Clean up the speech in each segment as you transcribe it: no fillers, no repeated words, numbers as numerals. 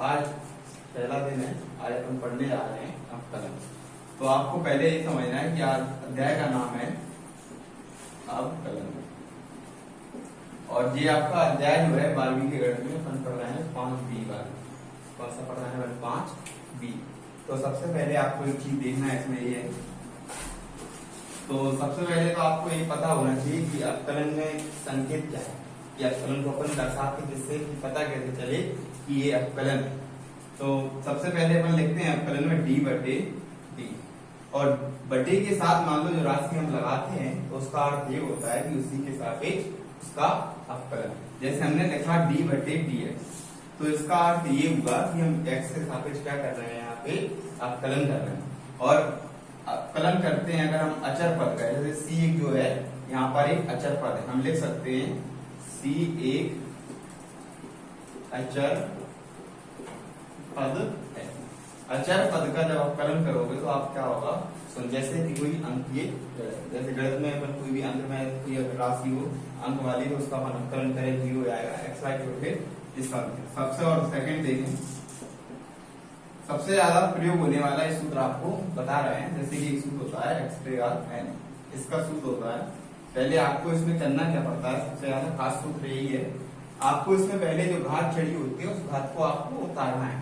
आज पहला दिन है, आज अपन पढ़ने जा रहे हैं अवकलन। तो आपको पहले ये समझना है कि आज अध्याय का नाम है अवकलन, और ये आपका अध्याय जो है 12वीं के गणित में अपन पढ़ रहे हैं 5B वाला। कौन सा पढ़ रहे हैं? 5B। तो सबसे पहले आपको एक चीज देखना है इसमें, ये है तो सबसे पहले तो आपको ये पता होना चाहिए कि अवकलन में संकेत क्या है, कि अवकलन को अपन दर्शाते जिससे कि पता कैसे चले कि ये अवकलन। तो सबसे पहले अपन लिखते हैं अवकलन में d बटे d, और बटे के साथ मान लो जो राशि हम लगाते हैं तो उसका अर्थ ये होता है कि उसी के सापेक्ष उसका अवकलन। जैसे हमने लिखा d बटे dx, तो इसका अर्थ ये हुआ कि हम x के सापेक्ष क्या कर रहे हैं, यहाँ पे अवकलन कर रहे हैं। और अवकलन करते हैं अगर हम अचर पद का, जैसे c एक जो है यहाँ पर एक अचर पद है, हम लिख सकते हैं c एक अचर पद है। अचर पद का जब अवकलन करोगे तो आप क्या होगा, जैसे कि कोई अंक, ये जैसे गणित में अपन कोई भी अंक में कोई राशि हो अंक वाली, तो उसका अपन अवकलन करें 0 आएगा, एक्स वाई के फिर इसका सबसे। और सेकंड देखें, सबसे ज्यादा प्रयोग होने वाला ये सूत्र आपको बता रहे हैं। जैसे कि एक सूत्र होता है x/n, इसका सूत्र होता है। पहले आपको इसमें करना क्या पड़ता है, सबसे ज्यादा खास सूत्र यही है, आपको इसमें पहले जो घात चढ़ी होती है उस घात को आपको उतारना है।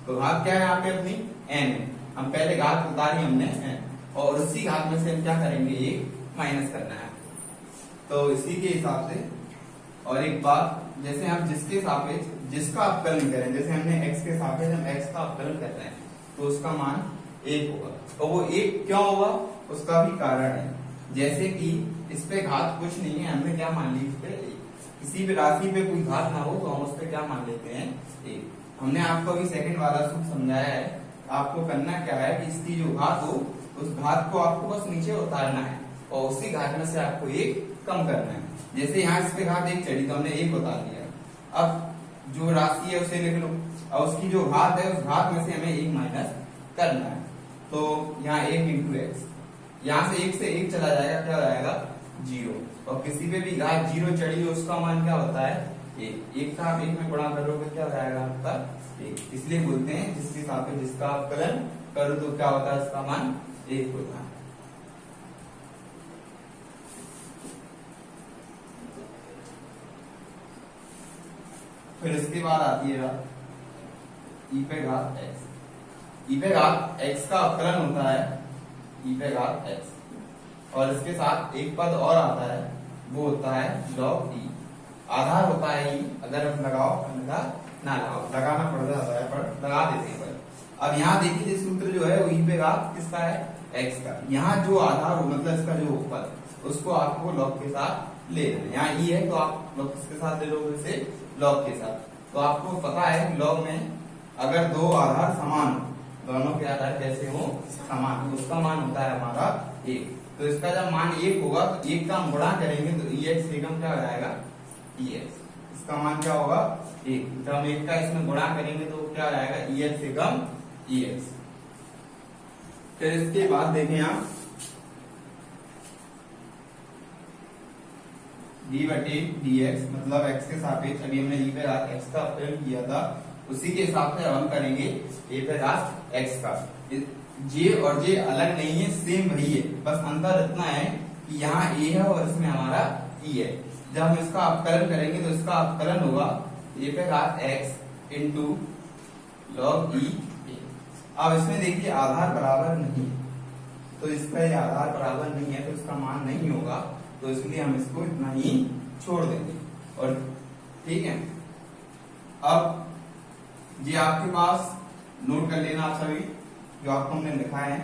तो घात क्या है यहाँ पे अपनी n है, हम पहले घात उतारी हमने n, और उसी घात में से हम क्या करेंगे, एक माइनस करना है। तो इसी के हिसाब से, और एक बात, जैसे हम जिसके सापेक्ष जिसका अवकलन करें, जैसे हमने x के सापेक्ष हम x का अवकलन कर रहे हैं तो उसका मान 1 होगा। और वो 1 क्यों होगा, उसका भी कारण है। जैसे कि इस पे घात कुछ नहीं है, हमने क्या मान ली, इस पे किसी भी राशि पे कोई घात ना हो तो हम उस पे क्या मान लेते हैं, 1। हमने आपको अभी सेकंड वाला सूत्र समझाया है। आपको करना क्या है कि इसकी जो घात हो उस घात को आपको बस नीचे उतारना है, और उसी घात में से आपको 1 कम करना है। जैसे यहाँ इस पे घात 1 चढ़ी तो हमने 1 उतार दिया। अब जो राशि है उसे लिख लो, और उसकी जो घात है उस घात में से हमें 1 माइनस करना है। तो यहाँ 1 इंटू एक्स, यहाँ से 1 से 1 चला जाएगा, क्या हो जाएगा, 0। और किसी पे भी घात 0 चढ़ी हो उसका मान क्या होता है, 1 का आप 1 में गुणा करोगे क्या हो जाएगा आपका 1। इसलिए बोलते हैं जिसके सापेक्ष जिसका अवकलन करो तो क्या होता है, इसका मान 1 होता है। फिर इसके बाद आती है e पे घात x। e पे घात x का अवकलन होता है e पे घात x, और इसके साथ एक पद और आता है, वो होता है log e। आधार होता है e, अगर आप लगाओ अन्यथा ना लगाओ, लगाना पड़ जाता है पर लगा देते हैं। अब यहाँ देखिए सूत्र जो है वो e पे घात किसका है, x का। यहाँ जो आधार हो मतलब इसका जो पद, उसको आपको log के साथ ले लेना। यहाँ e है तो आप log किसके साथ ले लोगे, इसे log के साथ। तो आपको पता है log में अगर दो आधार समान हो, दोनों के आधार कैसे हो, समान, उसका मान होता है हमारा 1। तो इसका जब मान 1 होगा तो 1 का हम गुणा करेंगे तो ex एकम क्या हो जाएगा, ex। इसका मान क्या होगा, 1। जब हम 1 का इसमें गुणा करेंगे तो क्या हो जाएगा, ex एकम ex। फिर इसके बाद देखें आप d बटे dx, मतलब x के सापेक्ष अभी हमने e पे घात x का अवकलन किया था, उसी के हिसाब से अब हम करेंगे a पे घात x का। j और j अलग नहीं है, सेम वही है, बस अंतर इतना है कि यहाँ a है और इसमें हमारा e है। जब हम इसका अवकलन करेंगे तो इसका अवकलन होगा a पे घात x into log e a। अब इसमें देखिए आधार बराबर नहीं है, तो इसका ये आधार बराबर नहीं है तो इसका मान नहीं होगा, तो इसलिए हम इसको इतना ही छोड़ देंगे। और ठीक है, अब ये आपके पास नोट कर लेना आप सभी, जो आपको हमने लिखा है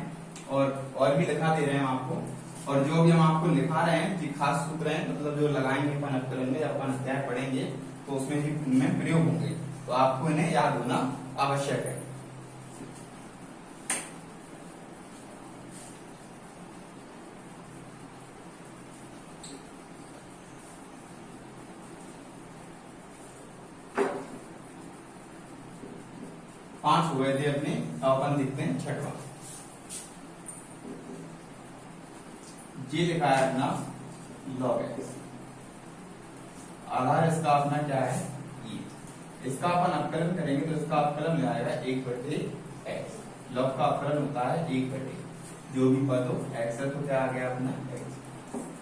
और भी लिखा दे रहे हैं आपको। और जो भी हम आपको लिखा रहे हैं ये खास सूत्र हैं, मतलब जो लगाएंगे अपन अवकलन में, अपन अध्याय पढ़ेंगे तो उसमें भी उनमें प्रयोग होंगे, तो आपको इन्हें याद होना आवश्यक है। पांच हो गए थे अपने, अपन देखते हैं छठवां। ये लिखा है अपना log x, आधार इसका अपना क्या है, e। इसका अपन अपकलन करेंगे तो इसका अपकलन में आएगा 1/x। लॉग का अपकलन होता है 1/, जो भी पद हो x है तो क्या आ गया अपना x।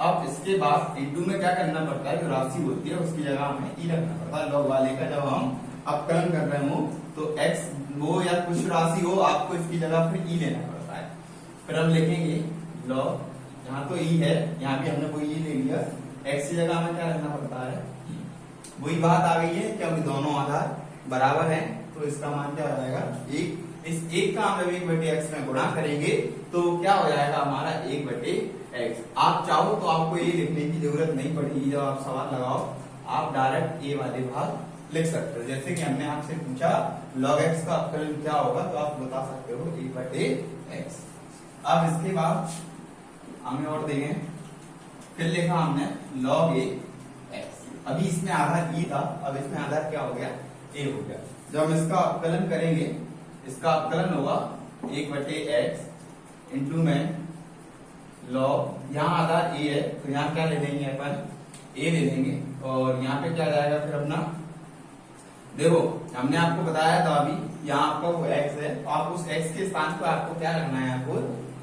अब इसके बाद इंटू में क्या करना पड़ता है, जो राशि होती है उसकी जगह हमें ई रखना पड़ता है। लॉग वाले का जब हम अपकलन कर रहे हो तो x वो या कुछ राशि हो, आपको इसकी जगह फिर ई लेना पड़ता है। फिर हम लिखेंगे लॉग, यहाँ तो ई है, यहाँ भी हमने कोई ई ले लिया, x की जगह हमें क्या रखना पड़ता है ई। वही बात आ गई है क्योंकि दोनों आधार बराबर हैं, तो इसका मान क्या हो जाएगा 1। इस 1 का हम 1/x में गुणा करेंगे तो क्या हो जाएगा हमारा 1/x। आप चाहो तो आपको ये लिखने की जरूरत नहीं पड़ेगी, जब आप सवाल लगाओ आप डायरेक्ट ए वाले भाग लिख सकते हो। जैसे कि हमने आपसे पूछा log x का अपकलन क्या होगा, तो आप बता सकते हो 1/x। अब इसके बाद हमें और देखें, फिर लिखा हमने log x। अभी इसमें आधार ई था, अब इसमें आधार क्या हो गया ए हो गया। जब हम इसका अपकलन करेंगे, इसका अपकलन होगा 1/x इंटू में लॉग, यहाँ आधार ए है तो यहाँ क्या ले लेंगे अपन ए ले लेंगे, और यहाँ पे क्या जाएगा फिर अपना, देखो हमने आपको बताया था अभी यहाँ आपका वो x है, तो आप उस x के स्थान पर आपको क्या रखना है, आपको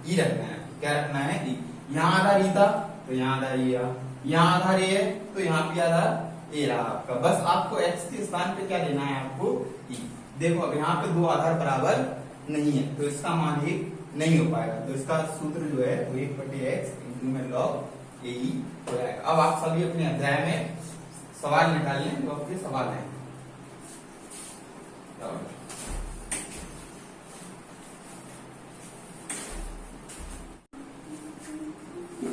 ई रखना है। क्या रखना है ई। यहाँ आधार ई था तो यहाँ आधार ई रहा, यहाँ आधार ए है तो यहाँ भी आधार ए रहा आपका। बस आपको x के स्थान पे क्या लेना है, आपको ई। देखो अब यहाँ पे दो आधार बराबर नहीं है तो इसका मान 1 नहीं हो पाएगा, तो इसका सूत्र जो है वो 1/x इंटू में log ए ई हो जाएगा। अब आप सभी अपने अध्याय में सवाल निकाल लें, तो आपके सवाल है।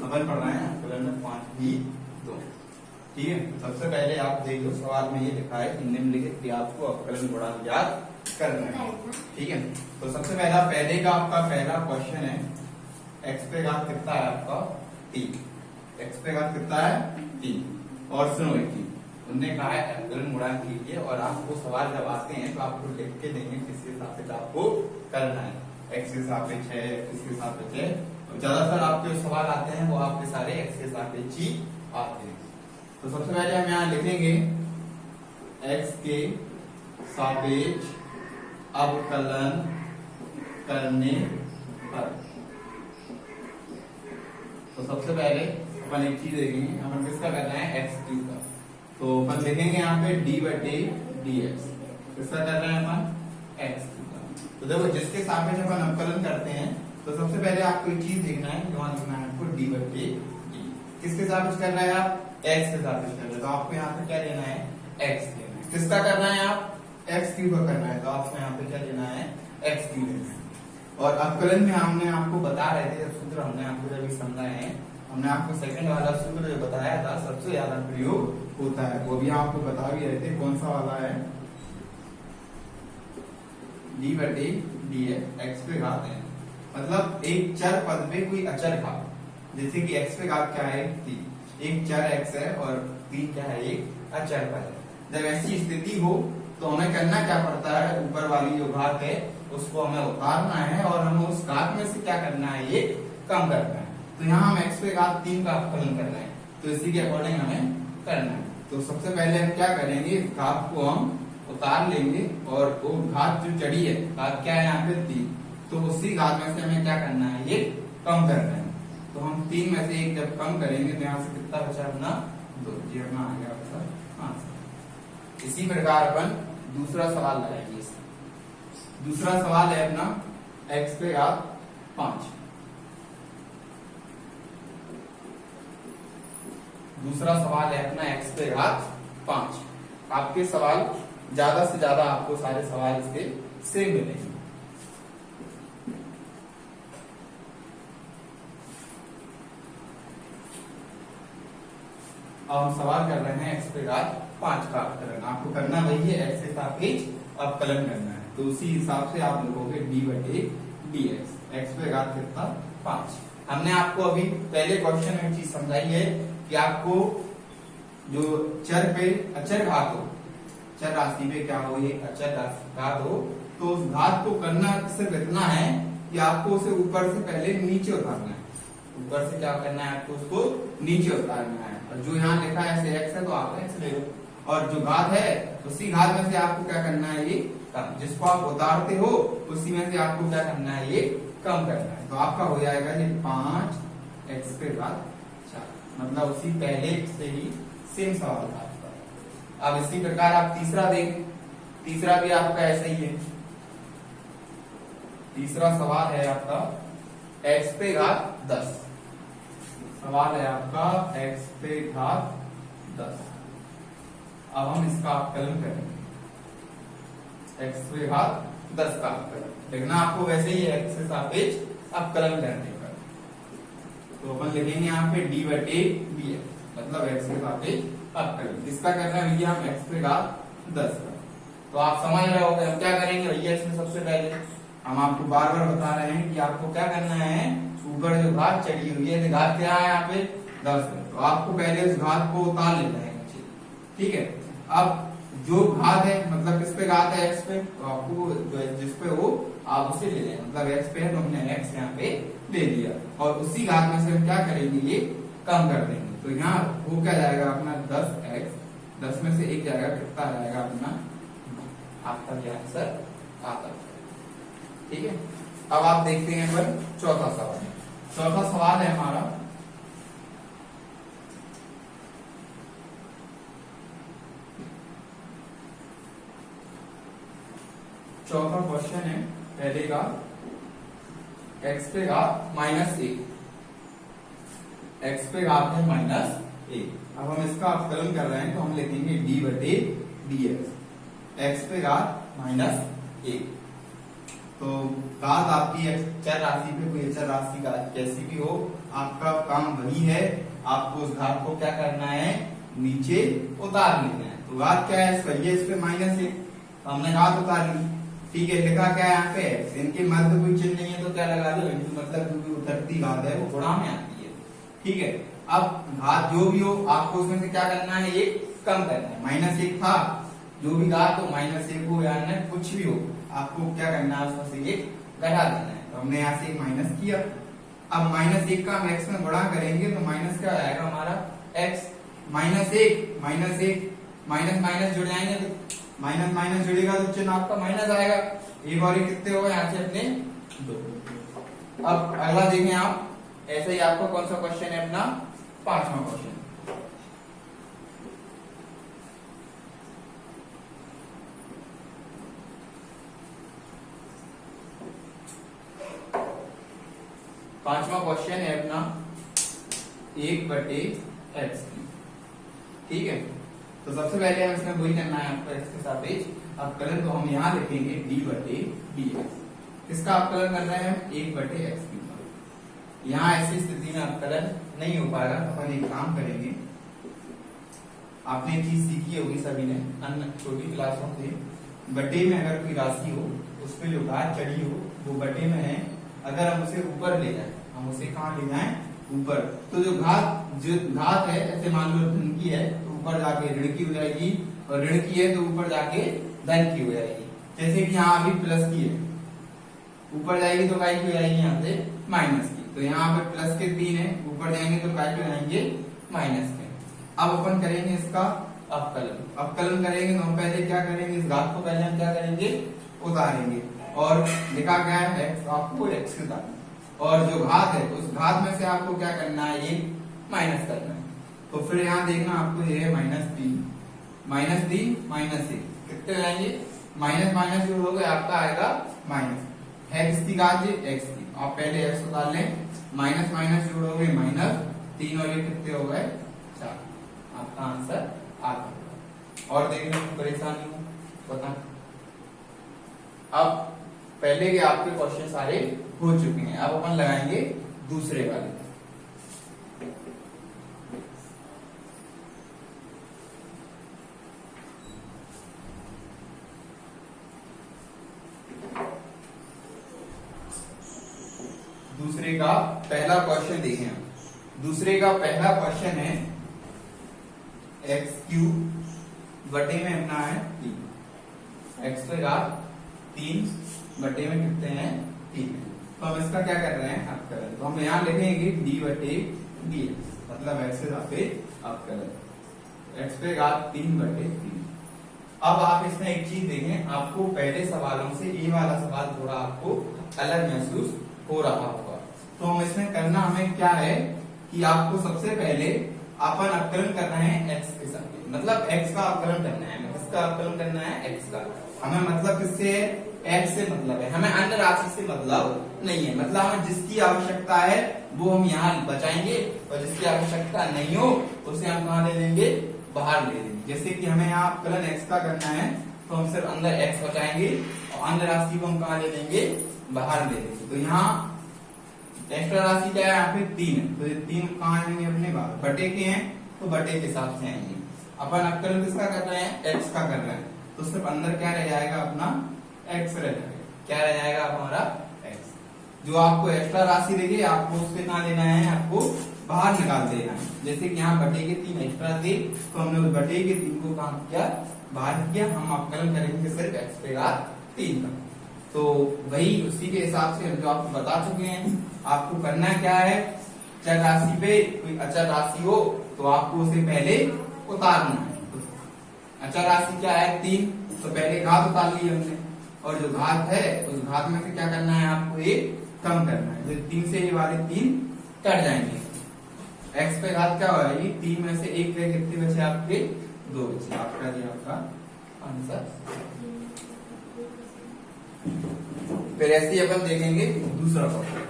अपन पढ़ रहे हैं अपकलन में 5b(2). ठीक है, सबसे पहले आप देख लो सवाल में ये लिखा है कि निम्नलिखित क्रियाओं को अपकलन गुणांक ज्ञात करना है। ठीक है, तो सबसे पहला पहले का आपका पहला क्वेश्चन है, x पे घात कितना है आपका 3। x पे घात कितना है 3। और सुनो एक चीज, उन्होंने कहा है अपकलन गुणांक कीजिए, और आपको सवाल जब आते हैं तो आपको लिख के देंगे किस हिसाब से आपको करना है, x के सापेक्ष है, किसके सापेक्ष है। ज्यादातर आपके सवाल आते हैं वो आपके सारे x के सापेक्ष ही आते हैं। तो सबसे पहले हम यहाँ लिखेंगे x के सापेक्ष अवकलन करने पर। तो सबसे पहले अपन एक चीज देखेंगे, अपन किसका करना है x3 का, तो अपन लिखेंगे यहाँ पे d/dx। किसका कर रहे हैं अपन x3 का। तो देखो जिसके सापेक्ष अपन अवकलन करते हैं तो सबसे पहले आपको एक चीज देखना है, वहां लिखना है आपको d/d। किसके सापेक्ष कर रहे हैं आप, x के सापेक्ष कर रहे हैं, तो आपको यहाँ पे क्या लेना है x लेना है। किसका करना है आप x3 का करना है, तो आपको यहाँ पे क्या लेना है x3 लेना है। और अपकलन में हमने आपको बता रहे थे, सूत्र हमने आपको जब समझाए हैं, हमने आपको सेकंड वाला सूत्र जो बताया था सबसे ज्यादा प्रयोग होता है, वो भी आपको बता भी रहे थे। कौन सा वाला है, d/dx x पे घात है, मतलब एक चर पद पे कोई अचर घात, जैसे कि x पे घात क्या है 3, एक चर x है और 3 क्या है एक अचर पद है। जब ऐसी स्थिति हो तो हमें करना क्या पड़ता है, ऊपर वाली जो घात है उसको हमें उतारना है और हमें उस घात में से क्या करना है, ये कम करना है। तो यहाँ हम x पे घात 3 का अपकलन करना है, तो इसी के अकॉर्डिंग हमें करना है। तो सबसे पहले हम क्या करेंगे, घात को हम उतार लेंगे, और वो घात जो चढ़ी है, घात क्या है यहाँ पे 3, तो उसी घात में से हमें क्या करना है, ये कम करना है। तो हम 3 में से 1 जब कम करेंगे तो यहाँ से कितना बचा अपना 2, जी अपना आ गया आपका आंसर। इसी प्रकार अपन दूसरा सवाल लगाएंगे। दूसरा सवाल है अपना x पे घात 5। दूसरा सवाल है अपना x पे घात 5। आपके सवाल ज्यादा से ज्यादा आपको सारे सवाल इसके सेम मिलेंगे। अब हम सवाल कर रहे हैं x पे घात 5 का अपकलन। आपको करना वही है, x के सापेक्ष अपकलन करना है, तो उसी हिसाब से आप लिखोगे d/dx। x पे घात कितना 5। हमने आपको अभी पहले क्वेश्चन में चीज समझाई है कि आपको जो चर पे अचर घात हो, चर राशि पे क्या हो, ये अचर घात हो, तो उस घात को करना सिर्फ इतना है कि आपको उसे ऊपर से पहले नीचे उतारना है। ऊपर से क्या करना है, आपको उसको नीचे उतारना है। और जो यहाँ लिखा है x है तो आप x ले लो, और जो घात है उसी घात में से आपको क्या करना है, ये कम, जिसको आप उतारते हो उसी में से आपको क्या करना है, ये कम करना है। तो आपका हो जाएगा ये 5x², मतलब उसी पहले से ही सेम सवाल था आपका। अब इसी प्रकार आप तीसरा देखें, तीसरा भी आपका ऐसा ही है। तीसरा सवाल है आपका x⁻10, सवाल है आपका x⁻10। अब हम इसका अवकलन करेंगे, x⁻10 का अवकलन देखना आपको वैसे ही x के सापेक्ष अवकलन करने का। तो अपन लिखेंगे यहाँ पे d/dx, मतलब x के सापेक्ष अवकलन। किसका करना है भैया, हम x⁻10 का। तो आप समझ रहे होंगे हम क्या करेंगे भैया, इसमें सबसे पहले हम आपको बार बार बता रहे हैं कि आपको क्या करना है, ऊपर जो घात चढ़ी हुई है, घात क्या है यहाँ पे 10 है, तो आपको पहले उस घात को उतार लेना है नीचे, ठीक है। अब जो घात है मतलब किस पे घात है, x पे, तो आपको जिस पे हो आप उसे ले लें, मतलब x पे है तो हमने x यहाँ पे ले लिया, और उसी घात में से हम क्या करेंगे, ये कम कर देंगे। तो यहाँ वो क्या जाएगा अपना 10x, 10 में से 1 जाएगा, कितना जाएगा अपना, आपका क्या आंसर आता है, ठीक है। अब आप देखते हैं पर चौथा सवाल, चौथा सवाल है हमारा चौथा क्वेश्चन है पहले का x⁻1, x पे घात है -1। अब हम इसका अवकलन कर रहे हैं तो हम लिखेंगे d/dx, x पे घात -1। तो घात आपकी चर राशि पे कोई चर राशि का कैसी भी हो, आपका काम वही है, आपको उस घात को क्या करना है, नीचे उतार लेना है। तो घात क्या है, इस पे -1, हमने घात उतार ली, ठीक है। लिखा क्या है यहाँ पे, इनके मध्य कोई चिन्ह नहीं है तो क्या लगा दो, मतलब क्योंकि उतरती घात है वो गुणा में आती है, ठीक है। अब घात जो भी हो आपको उसमें से क्या करना है, ये कम करना है। -1 था, जो भी घात हो -1 हो या न कुछ भी हो, आपको क्या करना है, उसमें से ये घटा देना है। तो हमने यहाँ से माइनस किया। अब -1 का हम x में गुणा करेंगे तो माइनस क्या आएगा हमारा x, -1 माइनस माइनस जुड़ जाएंगे तो माइनस माइनस जुड़ेगा तो चिन्ह आपका माइनस आएगा। एक और कितने हो गए यहाँ से अपने 2। अब अगला देखें आप, ऐसे ही आपको कौन सा क्वेश्चन है अपना 5वां क्वेश्चन। पांचवा क्वेश्चन है अपना 1/x, ठीक है। तो सबसे पहले हम इसमें वही करना है आपको x के सापेक्ष अवकलन, तो हम यहाँ लिखेंगे d/dx। किसका अवकलन कर रहे हैं हम, 1/x। यहाँ ऐसी स्थिति में अवकलन नहीं हो पाएगा, अपन एक काम करेंगे, आपने चीज सीखी होगी सभी ने अन्य छोटी क्लासों से, बटे में अगर कोई राशि हो उस पर जो घात चढ़ी हो वो बटे में है, अगर हम उसे ऊपर ले जाए, हम उसे कहाँ ले जाए, ऊपर, तो जो घात है, ऐसे मान लो धन की है तो ऊपर जाके ऋण की हो जाएगी, और ऋण की है तो ऊपर जाके धन की हो जाएगी। जैसे कि यहाँ अभी प्लस की है, ऊपर जाएगी तो काय की हो जाएगी यहाँ से माइनस की, तो यहाँ पे प्लस के 3 है, ऊपर जाएंगे तो काय के जाएंगे माइनस के। अब अपन करेंगे इसका अवकलन करेंगे तो हम पहले क्या करेंगे, इस घात को पहले हम क्या करेंगे, उतारेंगे, और लिखा गया है x, आपको x के साथ, और जो घात है उस घात में से आपको क्या करना है, ये माइनस करना है। तो फिर यहाँ देखना आपको ये है -3 -1 कितने जाएंगे, माइनस माइनस जो होगा आपका आएगा माइनस, है किसकी घात, ये x की, आप पहले x उतार लें, माइनस माइनस जोड़ोगे -3 और ये कितने हो गए 4, आपका आंसर आ गया। और देखने में परेशानी हो बता। अब पहले के आपके क्वेश्चन सारे हो चुके हैं, अब अपन लगाएंगे दूसरे वाले। दूसरे का पहला क्वेश्चन देखें हम। दूसरे का पहला क्वेश्चन है x³ बटे में अपना है 3, x पे घात 3 बटे में कितने हैं 3। तो हम इसका क्या कर रहे हैं, अवकलन। तो हम यहाँ लिखेंगे d/dx, मतलब x से सापेक्ष अवकलन। x पे घात 3/3। अब आप इसमें एक चीज देखें, आपको पहले सवालों से ये वाला सवाल थोड़ा आपको अलग महसूस हो रहा होगा। तो हम इसमें करना हमें क्या है कि आपको सबसे पहले अपन अवकलन करना है x के साथ, मतलब x का अवकलन करना है। किसका अवकलन करना है? x का। हमें मतलब किससे है? x से मतलब है, हमें अन्य राशि से मतलब नहीं है। मतलब हमें जिसकी आवश्यकता है वो हम यहाँ बचाएंगे और जिसकी आवश्यकता नहीं हो उसे हम कहाँ ले लेंगे? बाहर ले लेंगे। जैसे कि हमें यहाँ अवकलन x का करना है तो हम सिर्फ अंदर x बचाएंगे और अन्य राशि को हम कहाँ ले लेंगे? बाहर ले लेंगे। तो यहाँ एक्स्ट्रा राशि क्या है? यहाँ पे 3 है, तो ये 3 कहाँ आएंगे? अपने बाहर। बटे के हैं तो बटे के हिसाब से आएंगे। अपन अवकलन किसका कर रहे हैं? x का कर रहे हैं, तो सिर्फ अंदर क्या रह जाएगा? अपना x रह जाएगा। क्या रह जाएगा? हमारा x। जो आपको एक्स्ट्रा राशि देगी आपको उससे कहाँ लेना है? आपको बाहर निकाल देना है। जैसे कि यहाँ बटे के 3 एक्स्ट्रा थे तो हमने उस बटे के 3 को कहाँ किया? बाहर किया। हम अवकलन करेंगे सिर्फ x पे घात 3 का। तो वही उसी के हिसाब से हम जो आपको बता चुके हैं। आपको करना क्या है? चर राशि पे कोई अचर राशि हो तो आपको उसे पहले उतारना है। अचर राशि क्या है? 3, तो पहले घात उतार ली हमने, और जो घात है उस घात में से क्या करना है? आपको ये कम करना है। जो 3 से ये वाले 3 कट जाएंगे। x पे घात क्या होगा? ये 3 में से 1 गए, कितने बचे आपके? 2 बचे। आपका ये आपका आंसर। फिर ऐसे ही अपन देखेंगे दूसरा क्वेश्चन।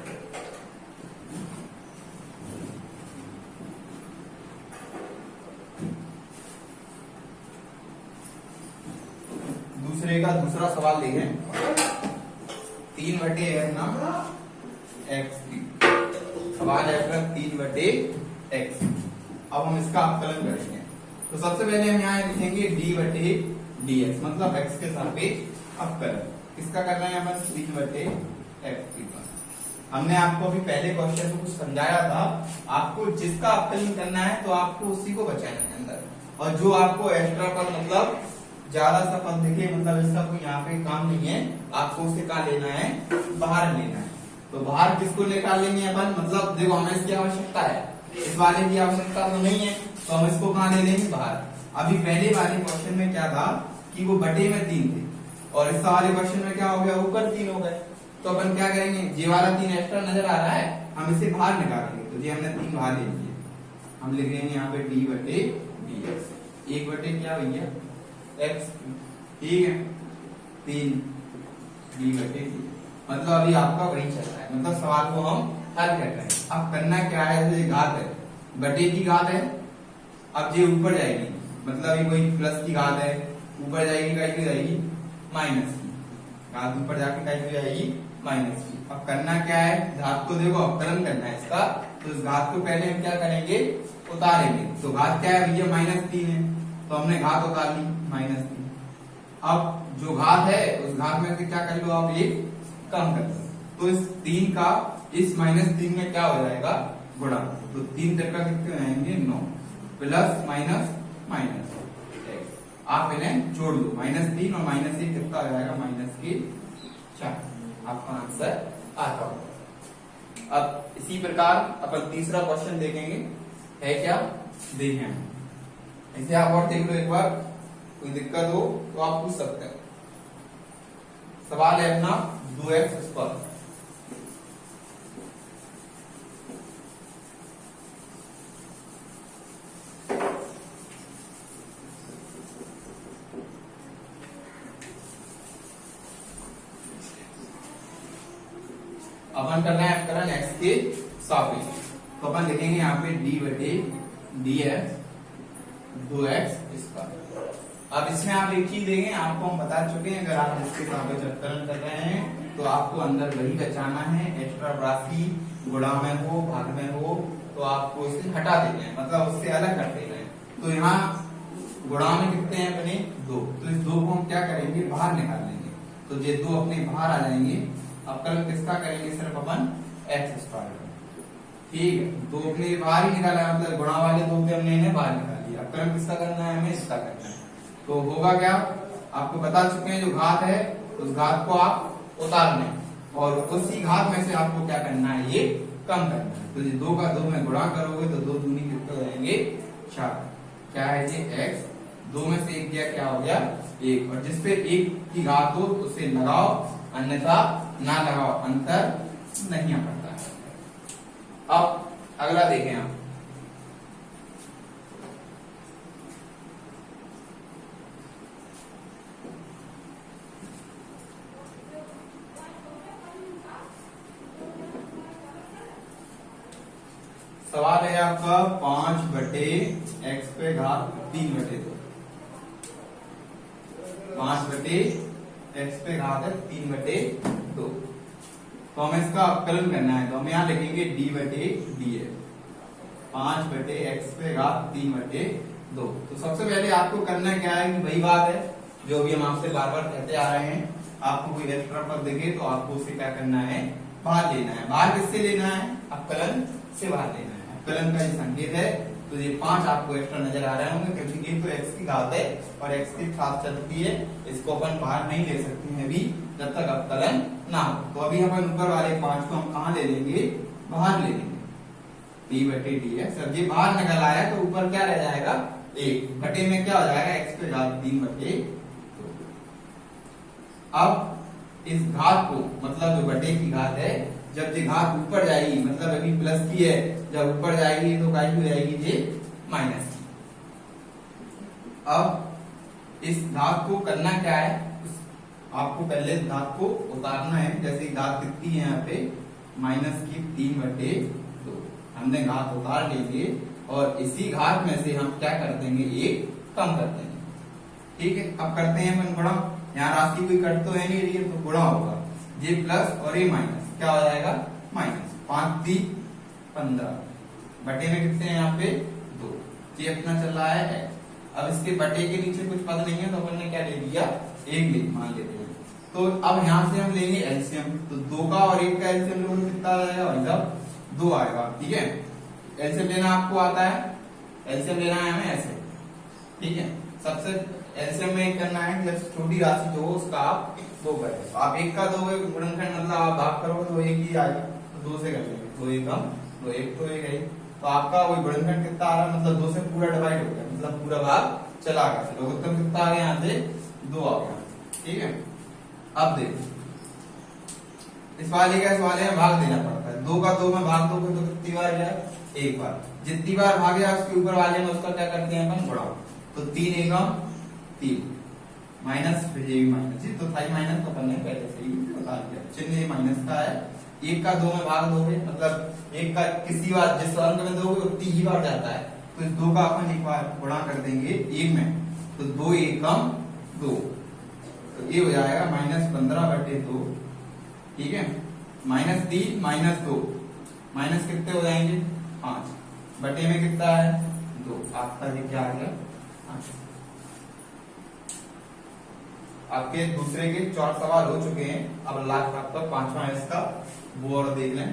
दूसरे का दूसरा सवाल देखें। 3/n x। सवाल है अपना 3/x। अब हम इसका अवकलन करेंगे। तो सबसे पहले हम यहाँ लिखेंगे d/dx, मतलब x के सापेक्ष अवकलन। किसका कर रहे हैं अपन? 3/x। हमने आपको अभी पहले क्वेश्चन में कुछ समझाया था, आपको जिसका अवकलन करना है तो आपको उसी को बचाना है अंदर, और जो आपको एक्स्ट्रा पद मतलब ज्यादा सा पद दिखे, मतलब इसका कोई यहाँ पे काम नहीं है, आपको उसे कहाँ लेना है? बाहर लेना है। तो बाहर किसको निकाल लेंगे अपन? मतलब देखो हमें इसकी आवश्यकता है, इस वाले की आवश्यकता तो नहीं है, तो हम इसको कहाँ ले लेंगे? बाहर। अभी पहले वाले क्वेश्चन में क्या था कि वो बटे में 3 थे, और इस वाले क्वेश्चन में क्या हो गया? ऊपर 3 हो गए। तो अपन क्या करेंगे? ये वाला 3 एक्स्ट्रा नजर आ रहा है, हम इसे बाहर निकालेंगे। तो ये हमने 3 बाहर ले लिए। हम लिख देंगे यहाँ पे d/dx। 1 क्या भैया? x, ठीक है, 3 d/d। मतलब अभी आपका वही चल रहा है, मतलब सवाल को हम हल कर रहे हैं। अब करना क्या है? तो ये घात है, बटे की घात है। अब ये ऊपर जाएगी, मतलब ये कोई प्लस की घात है, ऊपर जाएगी क्या जाएगी? माइनस की घात, ऊपर जाके क्या जाएगी? माइनस की। अब करना क्या है? घात को देखो अवकलन करना है इसका, तो इस घात को पहले हम क्या करेंगे? उतारेंगे। तो घात क्या है भैया? -3 है, तो हमने घात उतार ली -3। अब जो घात है उस घात में से क्या कर लो आप? ये कम कर दो। तो इस 3 का इस -3 में क्या हो जाएगा? गुणा। तो 3 तक का कितने आएंगे? 9 प्लस माइनस माइनस। आप इन्हें जोड़ दो, -3 और -1 कितना हो जाएगा? -4। आपका आंसर आता होगा। अब इसी प्रकार अपन तीसरा क्वेश्चन देखेंगे। है क्या? देखें इसे आप और देख लो एक बार, कोई दिक्कत हो तो आप पूछ सकते हैं। सवाल है अपना 2x²। अपन करना है अवकलन x के सापेक्ष। तो अपन लिखेंगे यहाँ पे d/dx 2x²। अब इसमें आप एक चीज देखें, आपको हम बता चुके हैं, अगर आप इसके सापेक्ष अवकलन कर रहे हैं तो आपको अंदर वही बचाना है। एक्स्ट्रा राशि गुणा में हो, भाग में हो, तो आपको उसे हटा देना है, मतलब उससे अलग कर देना है। तो यहाँ गुणा में कितने हैं अपने? 2। तो इस 2 को हम क्या करेंगे? बाहर निकाल लेंगे। तो ये 2 अपने बाहर आ जाएंगे। अवकलन किसका करेंगे? सिर्फ अपन x²। ठीक है, 2 अपने बाहर ही निकाला, मतलब गुणा वाले 2 पे हमने इन्हें बाहर निकाल लिया। अवकलन किसका करना है? हमें इसका करना है। तो होगा क्या? आपको बता चुके हैं, जो घात है उस घात को आप उतारना है, और उसी घात में से आपको क्या करना है? ये कम करना है। तो ये 2 का 2 में गुणा करोगे तो 2 दूनी कितने हो जाएंगे? 4। क्या है ये x, 2 में से 1 गया क्या हो गया 1, और जिसपे 1 की घात हो उसे लगाओ, अन्यथा ना लगाओ, अंतर नहीं पड़ता है। अब अगला देखें आप, सवाल है आपका 5/x पे घात 3/2, 5/x पे घात है 3/2, तो हमें इसका अवकलन करना है, तो हम यहाँ लिखेंगे d/dx, 5/x पे घात 3/2। तो सबसे पहले आपको करना क्या है कि वही बात है जो भी हम आपसे बार बार कहते आ रहे हैं, आपको कोई एक्स्ट्रा पद दिखे तो आपको उसे क्या करना है, बाहर लेना है। बाहर किससे लेना है, अवकलन से बाहर लेना है। अवकलन का ये संकेत है, तो ये 5 आपको एक्स्ट्रा नजर आ रहे होंगे क्योंकि ये तो x की घात है और x के साथ चलती है, इसको अपन बाहर नहीं ले सकते हैं अभी जब तक अवकलन ना हो। तो अभी अपन ऊपर वाले 5 को हम कहाँ ले लेंगे, बाहर ले लेंगे, d/dx। अब ये बाहर निकल आया तो ऊपर क्या रह जाएगा 1, बटे में क्या हो जाएगा x पे घात 3/2। अब इस घात को, मतलब जो बटे की घात है, जब ये घात ऊपर जाएगी, मतलब अभी प्लस की है, जब ऊपर जाएगी तो काय हो जाएगी ये माइनस की। अब इस घात को करना क्या है, आपको पहले घात को उतारना है। जैसे घात कितनी है यहाँ पे -3/2, हमने घात उतार लेंगे और इसी घात में से हम क्या कर देंगे, 1 कम कर देंगे। ठीक है, अब करते हैं अपन गुणा, यहाँ राशि कोई कट तो है नहीं रही है तो गुणा होगा, ये प्लस और ये माइनस, क्या हो जाएगा माइनस, 5×3=15, बटे में कितने हैं यहाँ पे 2, ये अपना चल रहा है x। अब इसके बटे के नीचे कुछ पद नहीं है तो अपन ने क्या ले लिया, 1 ले मान लेते हैं। तो अब यहाँ से हम लेंगे एलसीएम, तो 2 का और 1 का एलसीएम लोगों को कितना आ जाएगा भाई साहब, 2 आएगा। ठीक है, एलसीएम लेना आपको आता है, एलसीएम लेना है हमें ऐसे। ठीक है, सबसे एलसीएम में करना है कि जब छोटी राशि जो हो उसका आप 2 करें, तो आप 1 का 2 गुणनखंड मतलब आप भाग करोगे तो 1 ही आएगा, तो 2 से कर लेंगे, 2 1 कम 2 1 तो 1 है, तो आपका वही गुणनखंड कितना आ रहा है, मतलब 2 से पूरा डिवाइड हो गया, मतलब पूरा भाग चला गया, लघुत्तम कितना आ गया यहाँ से 2 आ गया। ठीक है, अब देखो इस वाले का इस वाले में भाग देना पड़ता है, 2 का 2 में भाग दोगे तो कितनी बार गया, 1 बार, जितनी बार भागे उसके ऊपर वाले में उसका क्या करते हैं अपन, गुणा, तो 3 एकम 3 माइनस, फिर ये भी माइनस, तो था ही माइनस, तो अपन ने पहले से ही बता दिया, चिन्ह ये माइनस का है। 1 का 2 में भाग दोगे, मतलब 1 का किसी बार जिस अंक में दोगे उतनी ही बार जाता है, तो इस 2 का अपन एक बार गुणा कर देंगे 1 में, तो 2 एकम 2, तो ये हो जाएगा -15/2। ठीक है, -3 -2 माइनस कितने हो जाएंगे 5, बटे में कितना है 2, आपका ये क्या आ गया 5। आपके दूसरे के 4 सवाल हो चुके हैं, अब लास्ट आपका 5वां इसका, वो और देख लें।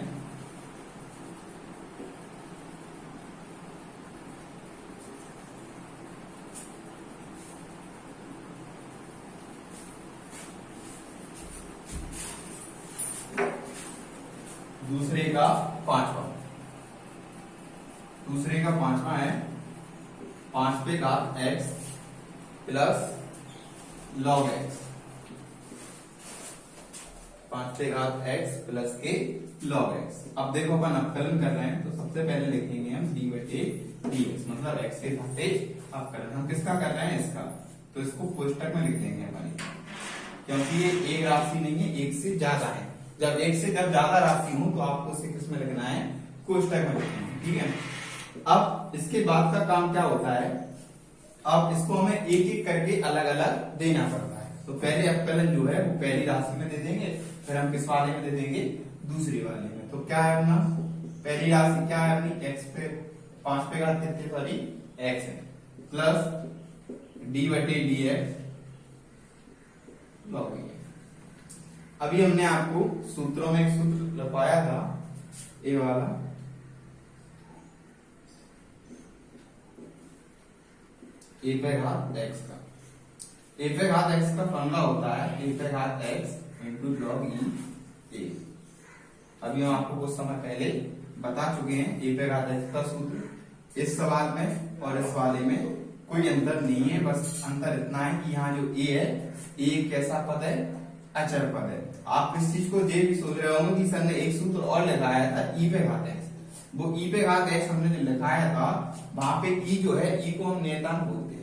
दूसरे का 5वां, दूसरे का 5वां है 5 पे घात x प्लस log x, 5 पे घात x प्लस के log x। अब देखो अपन अवकलन कर रहे हैं, तो सबसे पहले लिखेंगे हम d/dx, मतलब x के सापेक्ष अवकलन। हम किसका कर रहे हैं, इसका, तो इसको कोष्टक में लिख देंगे अपन, क्योंकि ये एक राशि नहीं है, एक से ज्यादा है। जब एक से जब ज्यादा राशि हो तो आपको इसे किस में लिखना है, कोष्टक में लिखना है। ठीक है, अब इसके बाद का काम क्या होता है, अब इसको हमें एक एक करके अलग अलग देना पड़ता है। तो पहले अवकलन जो है वो पहली राशि में दे देंगे, फिर हम किस वाले में दे देंगे, दूसरे वाले में। तो क्या है अपना पहली राशि, क्या है अपनी x पे 5 पे घात कितने सॉरी x है, प्लस d/dx log x। अभी हमने आपको सूत्रों में एक सूत्र लगाया था, ये वाला, a पे घात x का, a पे घात x का फॉर्मूला होता है a पे घात x into log e a। अभी हम आपको कुछ समय पहले बता चुके हैं a पे घात x का सूत्र, इस सवाल में और इस वाले में कोई अंतर नहीं है, बस अंतर इतना है कि यहाँ जो ए है, ए कैसा पद है, अचर पद है। आप इस चीज को ये भी सोच रहे होंगे कि सर ने एक सूत्र और लगाया था ई पे घात एक्स, वो ई पे घात एक्स हमने जो लिखाया था वहां पे ई जो है, ई को हम नेतांक बोलते हैं,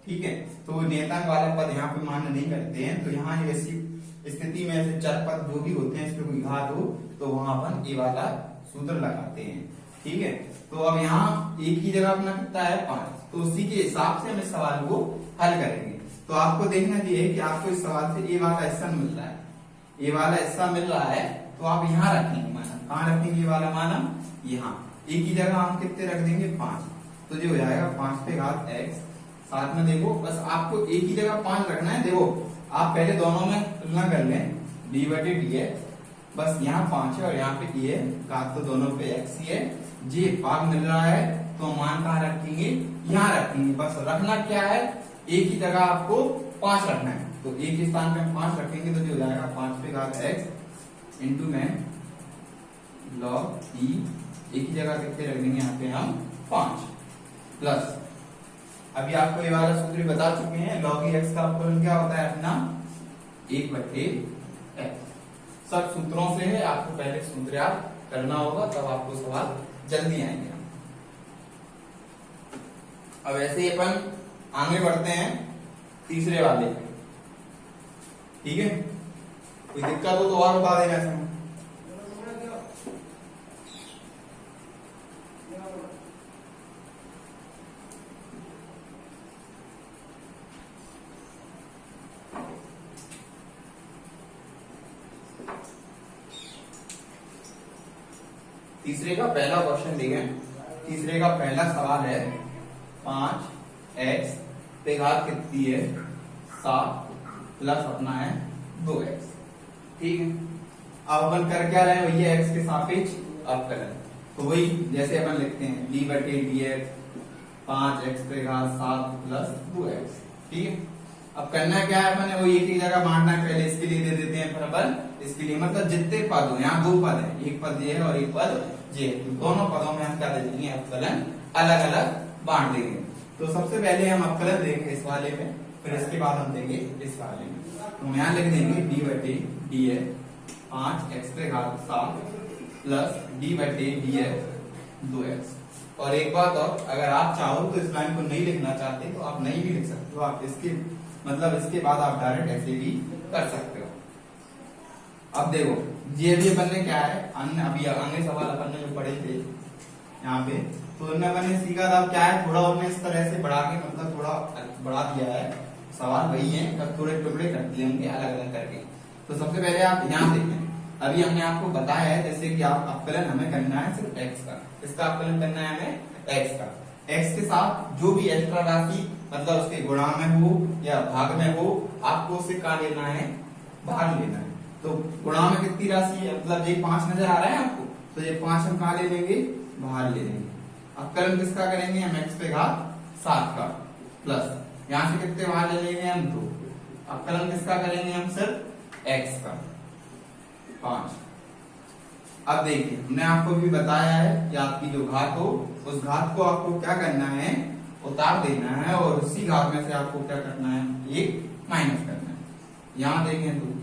ठीक है। तो नेतांक वाला पद यहाँ पे मान्य नहीं करते हैं, तो यहाँ ऐसी स्थिति में ऐसे चर पद जो भी होते हैं, इस पे कोई घात हो तो वहां अपन ए वाला सूत्र लगाते हैं, ठीक है। तो अब यहाँ एक की जगह अपना कितना है 5, तो उसी के हिसाब से हम इस सवाल को हल करेंगे। तो आपको देखना चाहिए कि आपको इस सवाल से ए वाला हिस्सा मिल रहा है, ए वाला हिस्सा मिल रहा है, तो आप यहाँ रखेंगे मानम, कहाँ रखेंगे ये वाला मानम, यहाँ। ए की जगह हम कितने रख देंगे 5, तो जो हो जाएगा 5 पे घात x। साथ में देखो बस आपको ए की जगह 5 रखना है। देखो आप पहले दोनों में तुलना कर लें, डी बटे डी है, बस यहाँ 5 है और यहाँ पे ये घात, तो दोनों पे x ही है, जी भाग मिल रहा है, तो मान कहाँ रखेंगे, यहाँ रखेंगे। बस रखना क्या है, ए की जगह आपको 5 रखना है, तो ए के स्थान पे हम 5 रखेंगे, तो जो हो जाएगा 5 पे घात x इंटू में लॉग ई, ए की जगह कितने रख देंगे यहाँ पे हम 5, प्लस अभी आपको ये वाला सूत्र बता चुके हैं, लॉग ई एक्स का अपकलन क्या होता है अपना 1 बटे एक्स। सब सूत्रों से है, आपको पहले सूत्र याद करना होगा, तब आपको सवाल जल्दी आएंगे। अब ऐसे ही अपन आगे बढ़ते हैं तीसरे वाले पे, ठीक है। कोई दिक्कत हो तो और बता देना इसमें। तीसरे का पहला क्वेश्चन देखें, तीसरे का पहला सवाल है 5x पे घात कितनी है 7 प्लस अपना है 2x, ठीक है। अब अपन कर क्या रहे हैं भैया, x के सापेक्ष अवकलन, तो वही जैसे अपन लिखते हैं d बटे dx 5x पे घात 7 प्लस 2x, ठीक है। अब करना क्या है अपन, वो एक ही जगह बांटना है, पहले इसके लिए दे देते हैं, फिर अपन इसके लिए, मतलब जितने पद हो, यहाँ 2 पद है, एक पद ये है और एक पद ये, तो दोनों पदों में हम क्या दे देंगे, अवकलन अलग अलग बांट देंगे। तो सबसे पहले हम अवकलन देंगे इस वाले में, फिर इसके बाद हम देंगे इस वाले में। तो यहाँ लिख देंगे डी बटे डी है 5x पे घात 7 प्लस डी बटे डी है 2x। और एक बात और, अगर आप चाहो तो इस लाइन को नहीं लिखना चाहते तो आप नहीं भी लिख सकते हो, आप इसके मतलब इसके बाद आप डायरेक्ट ऐसे भी कर सकते हो। अब देखो ये भी अपन ने क्या है, अन्य अभी आगे सवाल अपन ने जो पढ़े थे यहाँ पे, तो उनमें अपन ने सीखा था क्या है, थोड़ा उन्हें इस तरह से बढ़ा के, मतलब थोड़ा बढ़ा दिया है, सवाल वही है, तब थोड़े टुकड़े कर दिए होंगे अलग अलग करके। तो सबसे पहले आप यहाँ देखें, अभी हमने आपको बताया है जैसे कि आप अवकलन हमें करना है सिर्फ x का, इसका अवकलन करना है हमें x का, x के साथ जो भी एक्स्ट्रा राशि मतलब उसके गुणा में हो या भाग में हो, आपको उसे कहाँ लेना है, भाग लेना है। तो गुणा में कितनी राशि है, मतलब ये 5 नजर आ रहा है आपको, तो ये 5 हम कहाँ ले लेंगे, बाहर ले लेंगे। अवकलन किसका करेंगे हम, x पे घात 7 का, प्लस यहाँ से कितने बाहर ले लेंगे हम 2, अवकलन किसका करेंगे हम सिर्फ x का 5। अब देखिए हमने आपको भी बताया है कि आपकी जो घात हो, उस घात को आपको क्या करना है, उतार देना है, और उसी घात में से आपको क्या करना है, 1 माइनस करना है। यहाँ देखें तो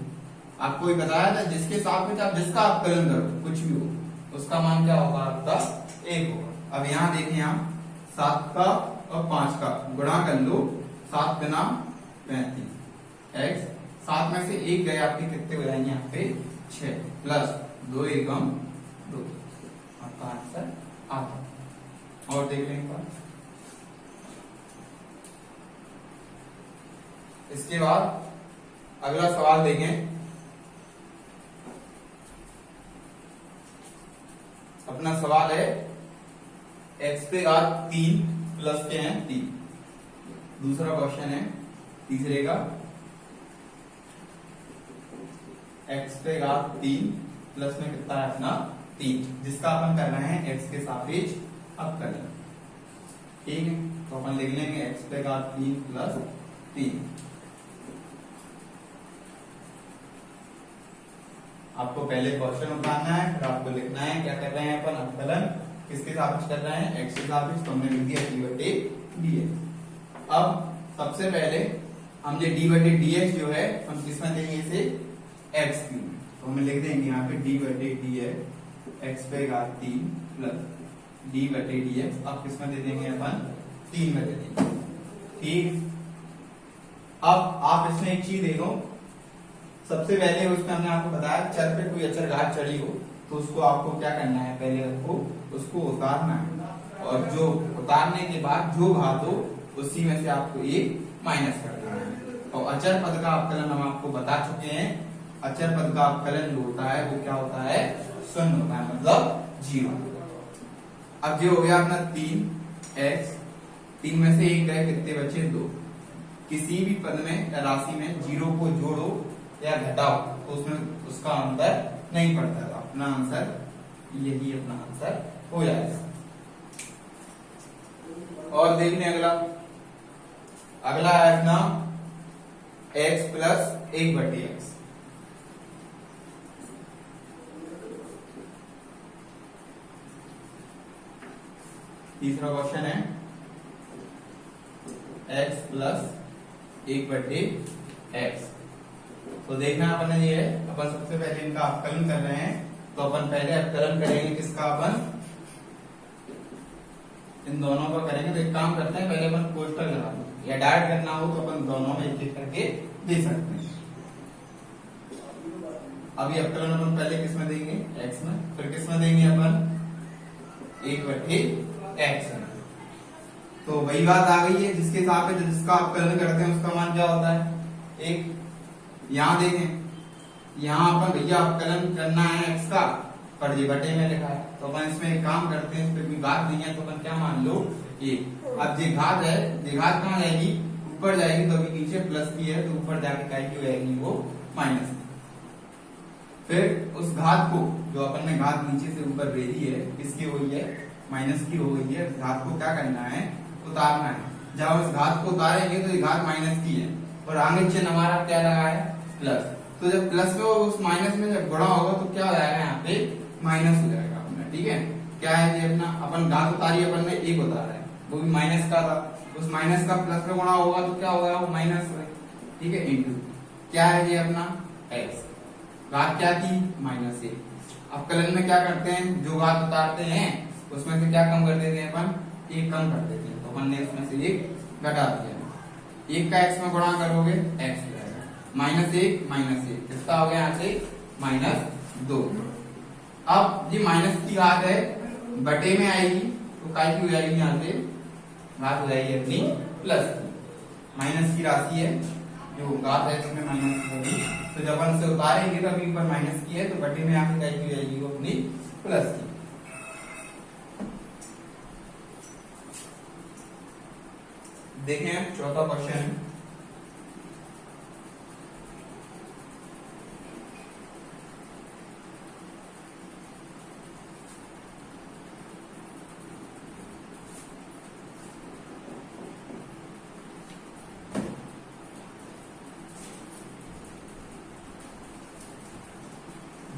आपको ये बताया था जिसके साथ में आप जिसका अवकलन करो कुछ भी हो, उसका मान क्या होगा आपका 1 होगा। अब यहाँ देखें आप 7 का और 5 का गुणा कर लो, 7 गुना 35 x, 7 में से 1 गए आपके कितने हो जाएंगे यहाँ पे 6, प्लस 2 एकम 2, आपका आंसर आ गया। और देख लें पर इसके बाद अगला सवाल देखें, अपना सवाल है x पे घात 3 प्लस के हैं 3। दूसरा क्वेश्चन है तीसरे का, x पे घात 3 प्लस में कितना है अपना 3, जिसका अपन कर रहे हैं x के सापेक्ष अवकलन, ठीक है। तो अपन लिख लेंगे x पे घात 3 प्लस 3। आपको पहले क्वेश्चन उठाना है, फिर आपको लिखना है क्या कर रहे हैं अपन, अवकलन किसके सापेक्ष कर रहे हैं, x के सापेक्ष, तो हमने लिख दिया d बटे dx। अब सबसे पहले हम ये डी बटे डी एक्स जो है हम किसमें देंगे इसे एक्स क्यूब, तो हम लिख देंगे यहाँ पे डी बटे डी एक्स पे घात 3 प्लस डी बटे डी एक्स, अब किसमें दे देंगे अपन 3 में दे देंगे। ठीक, अब आप इसमें एक चीज देखो, सबसे पहले उसमें हमने आपको बताया चर पे कोई अचर घात चढ़ी हो तो उसको आपको क्या करना है, पहले आपको उसको उतारना है, और जो उतारने के बाद जो घात हो उसी में से आपको एक माइनस कर देना है। और अचर पद का अवकलन हम आपको बता चुके हैं, अचर पद का अवकलन जो होता है वो क्या होता है, शून्य होता है, मतलब 0। अब ये हो गया अपना 3x, 3 में से एक गए, कितने बचे 2। किसी भी पद में या राशि में 0 को जोड़ो या घटाओ तो उसमें उसका आंसर नहीं पड़ता, तो अपना आंसर यही अपना आंसर हो जाएगा। और देख लें अगला, अगला है अपना x प्लस 1 बटे एक्स। तीसरा क्वेश्चन है x प्लस 1 बटे एक्स। तो देखना अपन ये है, अपन सबसे पहले इनका अवकलन कर रहे हैं, तो अपन पहले अवकलन करेंगे किसका, अपन इन दोनों का करेंगे। तो एक काम करते हैं, पहले अपन कोष्टक लगा दो, या डायरेक्ट करना हो तो अपन दोनों में एक एक करके दे सकते हैं। अभी अवकलन अपन पहले किसमें देंगे, x में, फिर किसमें देंगे अपन 1 बटे एक्स में। तो वही बात आ गई है, जिसके हिसाब से जिसका अवकलन करते हैं उसका मान क्या होता है 1। यहाँ देखें, यहाँ अपन भैया अवकलन करना है x का, पर ये बटे में लिखा है, तो अपन इसमें एक काम करते हैं, इस पे कोई घात नहीं है तो अपन क्या मान लो 1। अब ये घात है, ये घात कहाँ जाएगी, ऊपर जाएगी, तो अभी नीचे प्लस की है तो ऊपर जाके क्या की जाएगी वो माइनस। फिर उस घात को जो अपन ने घात नीचे से ऊपर भेजी है किसकी हुई है, माइनस की हो गई है, घात को क्या करना है, उतारना है। जब उस घात को उतारेंगे तो ये घात माइनस की है, और आगे चिन्ह हमारा क्या लगा है प्लस, तो जब प्लस में उस माइनस में जब गुणा होगा तो क्या हो जाएगा, यहाँ पे माइनस हो जाएगा अपना। ठीक है, क्या है ये अपना, अपन घात उतारी, अपन ने 1 उतारा है, वो भी माइनस का था, उस माइनस का प्लस में गुणा होगा तो क्या होगा, वो माइनस है। ठीक है, इंटू क्या है ये अपना x, घात क्या थी -1। अवकलन में क्या करते हैं, जो घात उतारते हैं उसमें से क्या कम कर देते हैं, अपन 1 कम कर देते हैं, तो अपन ने उसमें से 1 घटा दिया। 1 का x में गुणा करोगे x हो जाएगा, -1 कितना हो गया यहाँ से -2। अब ये माइनस की घात है, बटे में आएगी तो काय की हो जाएगी, यहाँ से घात हो जाएगी अपनी प्लस की। माइनस की राशि है, जो घात है इसमें माइनस होगी, तो जब अपन से उतारेंगे तो अभी ऊपर माइनस की है, तो बटे में आके काय की हो जाएगी वो अपनी प्लस की। देखें चौथा क्वेश्चन,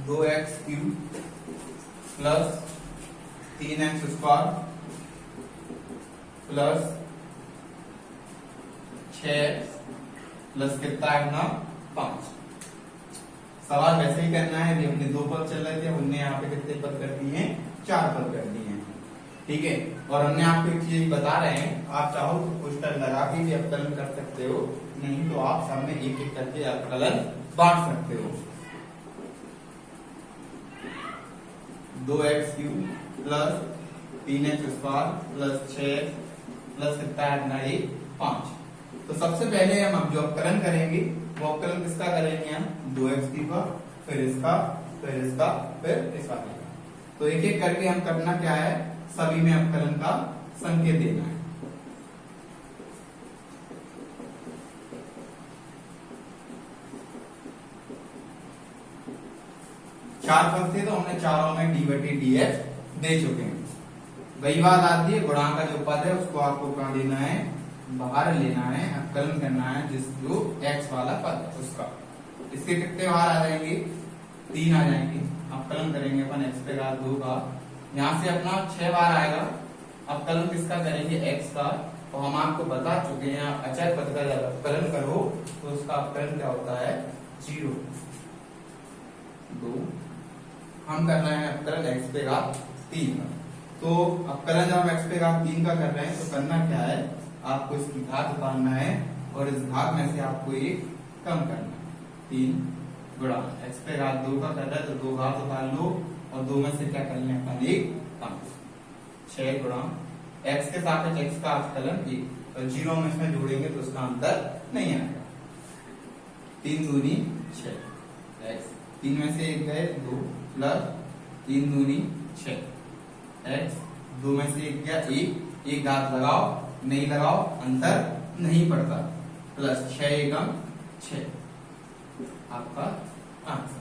दो x cube plus 3x square plus 6x plus कितना है अपना 5। सवाल वैसे ही करना है, हमने 2 पद चल रहे थे, हमने यहाँ पे कितने पद कर दिए हैं, 4 पद कर दिए हैं। ठीक है, और हमने आपको एक चीज बता रहे हैं, आप चाहो तो कोष्टक लगा के भी अवकलन कर सकते हो, नहीं तो आप सब में एक एक करके अवकलन बांट सकते हो। 2x cube plus 3x square plus 6x plus कितना है अपना 5। तो सबसे पहले हम जो अवकलन करेंगे वो अवकलन किसका करेंगे, हम 2x का, फिर इसका, फिर इसका, फिर इसका। तो एक एक करके हम करना क्या है, सभी में अवकलन का संकेत देना है। चार पद थे तो हमने चारों में डी बटे डी एक्स दे चुके हैं। वही बात आती है, गुणांक का जो पद है उसको आपको कहाँ देना है, बाहर लेना है, अवकलन करना है, जिस जो एक्स वाला पद है उसका। इसके कितने बाहर आ जाएंगे, 3 आ जाएंगे। अवकलन करेंगे अपन एक्स पे घात 2 का, यहाँ से अपना 6 बार आएगा। अवकलन किसका करेंगे, एक्स का, और हम आपको बता चुके हैं अचर पद का जब अवकलन करो तो उसका अवकलन क्या होता है 0। 2 हम कर रहे हैं अवकलन x पे घात 3 का। तो अवकलन जब हम x पे घात 3 का कर रहे हैं तो करना क्या है, आपको इसकी घात उतारना है और इस घात में से आपको एक कम करना है। 3 गुणा x पे घात 2 का कर रहा है तो 2 घात उतार लो और 2 में से क्या कर लें अपन एक कम। 6 गुणा x के सापेक्ष x का अवकलन 1, तो 0 में इसमें जोड़ेंगे तो उसका अंतर नहीं आएगा। 3 दूनी 6 x, 3 में से 1 गए 2 प्लस 3 दूनी 6 x, 2 में से 1 गया 1, एक घात लगाओ नहीं लगाओ अंतर नहीं पड़ता, प्लस 6 एकम 6 आपका आंसर।